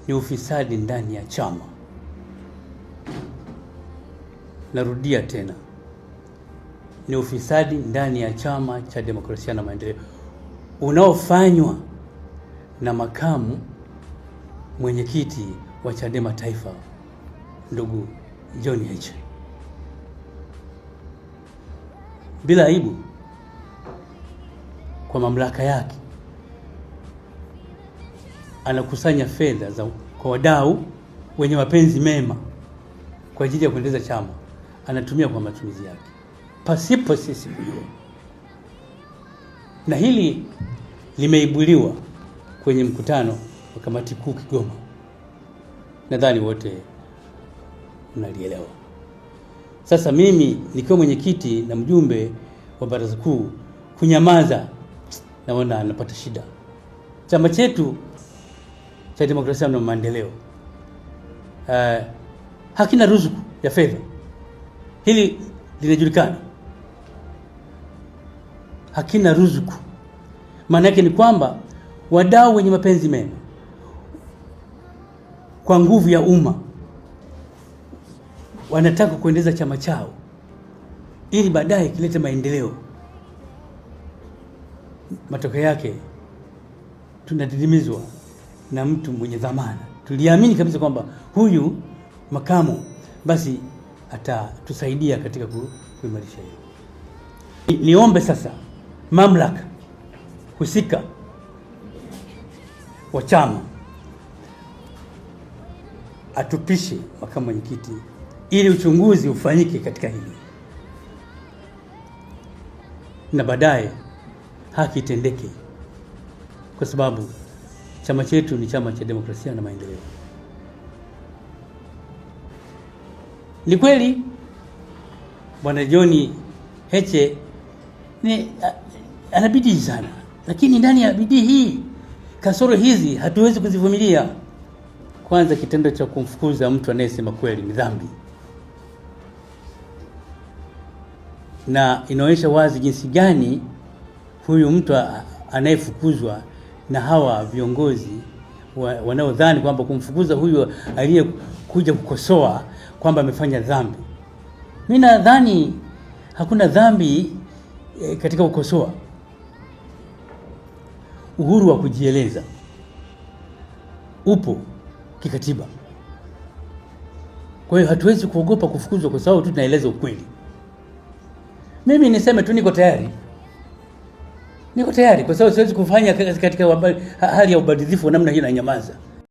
ni ufisadi ndani ya chama. Narudia tena, ni ufisadi ndani ya Chama cha Demokrasia na Maendeleo unaofanywa na makamu mwenyekiti wa Chadema Taifa, ndugu John Heche. Bila aibu, kwa mamlaka yake anakusanya fedha kwa wadau wenye mapenzi mema kwa ajili ya kuendeleza chama, anatumia kwa matumizi yake pasipo sisi kujua. Na hili limeibuliwa kwenye mkutano wa kamati kuu Kigoma. Nadhani wote mnalielewa. Sasa mimi nikiwa mwenyekiti na mjumbe wa baraza kuu kunyamaza, naona anapata shida. Chama chetu cha Demokrasia na Maendeleo hakina ruzuku ya fedha. Hili linajulikana. Hakina ruzuku. Maana yake ni kwamba wadau wenye mapenzi mema kwa nguvu ya umma wanataka kuendeleza chama chao ili baadaye kilete maendeleo. Matokeo yake tunadidimizwa na mtu mwenye dhamana. Tuliamini kabisa kwamba huyu makamu basi atatusaidia katika kuimarisha hiyo. Niombe sasa mamlaka husika wa chama atupishe makamu mwenyekiti ili uchunguzi ufanyike katika hili na baadaye haki itendeke, kwa sababu chama chetu ni Chama cha Demokrasia na Maendeleo. Ni kweli Bwana John Heche ana bidii sana, lakini ndani ya bidii hii kasoro hizi hatuwezi kuzivumilia. Kwanza, kitendo cha kumfukuza mtu anayesema kweli ni dhambi, na inaonyesha wazi jinsi gani huyu mtu anayefukuzwa na hawa viongozi wanaodhani kwamba kumfukuza huyu aliyekuja kukosoa kwamba amefanya dhambi. Mimi nadhani hakuna dhambi katika kukosoa. Uhuru wa kujieleza upo kikatiba. Kwa hiyo hatuwezi kuogopa kufukuzwa kwa sababu tu tunaeleza ukweli. Mimi niseme tu niko tayari kwa sababu siwezi kufanya katika hali ya ubadilifu namna hii na nyamaza.